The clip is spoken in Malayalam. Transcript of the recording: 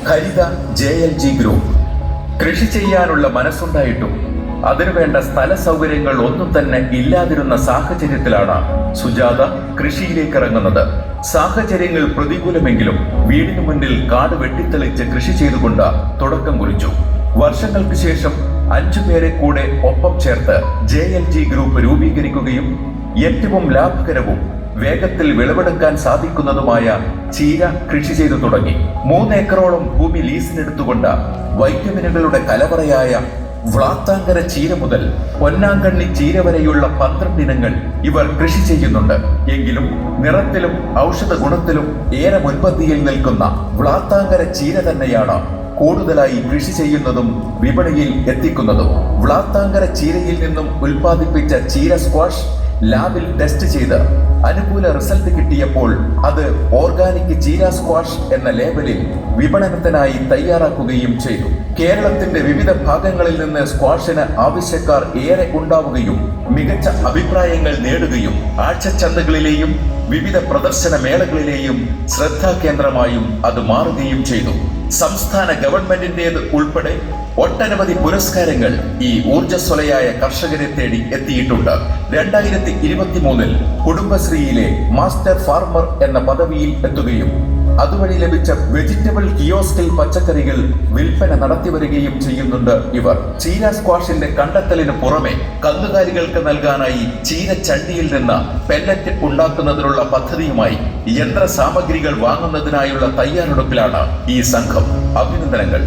ഹരിത JLG ഗ്രൂപ്പ്. കൃഷി ചെയ്യാനുള്ള മനസ്സുണ്ടായിട്ടും അതിനുവേണ്ട സ്ഥല സൗകര്യങ്ങൾ ഒന്നും തന്നെ ഇല്ലാതിരുന്ന സാഹചര്യത്തിലാണ് സുജാത കൃഷിയിലേക്ക് ഇറങ്ങുന്നത്. സാഹചര്യങ്ങൾ പ്രതികൂലമെങ്കിലും വീടിനു മുന്നിൽ കാട് വെട്ടിത്തെളിച്ച് കൃഷി ചെയ്തുകൊണ്ട് തുടക്കം കുറിച്ചു. വർഷങ്ങൾക്ക് ശേഷം 5 പേരെ കൂടെ ഒപ്പം ചേർത്ത് JLG ഗ്രൂപ്പ് രൂപീകരിക്കുകയും ഏറ്റവും ലാഭകരവും വേഗത്തിൽ വിളവെടുക്കാൻ സാധിക്കുന്നതുമായ ചീര കൃഷി ചെയ്തു തുടങ്ങി. 3 ഏക്കറോളം ഭൂമി ലീസിനെടുത്തുകൊണ്ട് വൈറ്റമിനുകളുടെ കലവറയായ വ്ളാത്താങ്കര ചീര മുതൽ പൊന്നാങ്കണ്ണി ചീര വരെയുള്ള 12 ഇനങ്ങൾ ഇവർ കൃഷി ചെയ്യുന്നുണ്ട്. എങ്കിലും നിറത്തിലും ഔഷധ ഗുണത്തിലും ഏറെ മുൻപന്തിയിൽ നിൽക്കുന്ന വ്ളാത്താങ്കര ചീര തന്നെയാണ് കൂടുതലായി കൃഷി ചെയ്യുന്നതും വിപണിയിൽ എത്തിക്കുന്നതും. വ്ളാത്താങ്കര ചീരയിൽ നിന്നും ഉൽപ്പാദിപ്പിച്ച ചീര സ്ക്വാഷ് ലാബിൽ ടെസ്റ്റ് ചെയ്ത് അനുകൂല റിസൾട്ട് കിട്ടിയപ്പോൾ അത് ഓർഗാനിക് ചീര സ്ക്വാഷ് എന്ന ലേബലിൽ വിപണനത്തിനായി തയ്യാറാക്കുകയും ചെയ്തു. കേരളത്തിന്റെ വിവിധ ഭാഗങ്ങളിൽ നിന്ന് സ്ക്വാഷിന് ആവശ്യക്കാർ ഏറെ ഉണ്ടാവുകയും മികച്ച അഭിപ്രായങ്ങൾ നേടുകയും ആഴ്ചച്ചന്തകളിലെയും വിവിധ പ്രദർശന മേളകളിലെയും ശ്രദ്ധാകേന്ദ്രമായും അത് മാറുകയും ചെയ്തു. സംസ്ഥാന ഗവൺമെന്റിന്റേത് ഉൾപ്പെടെ ഒട്ടനവധി പുരസ്കാരങ്ങൾ ഈ ഊർജ്ജസ്വലയായ കർഷകരെ തേടി എത്തിയിട്ടുണ്ട്. 2023 കുടുംബശ്രീയിലെ മാസ്റ്റർ ഫാർമർ എന്ന പദവിയിൽ എത്തുകയും അതുവഴി ലഭിച്ച വെജിറ്റബിൾ കിയോസ്കിൽ പച്ചക്കറികൾ വിൽപ്പന നടത്തിവരികയും ചെയ്യുന്നുണ്ട് ഇവർ. ചീര സ്ക്വാഷിന്റെ കണ്ടെത്തലിന് പുറമെ കന്നുകാലികൾക്ക് നൽകാനായി ചീര ചണ്ടിയിൽ നിന്ന് പെല്ലറ്റ് ഉണ്ടാക്കുന്നതിനുള്ള പദ്ധതിയുമായി യന്ത്ര സാമഗ്രികൾ വാങ്ങുന്നതിനായുള്ള തയ്യാറെടുപ്പിലാണ് ഈ സംഘം. അഭിനന്ദനങ്ങൾ.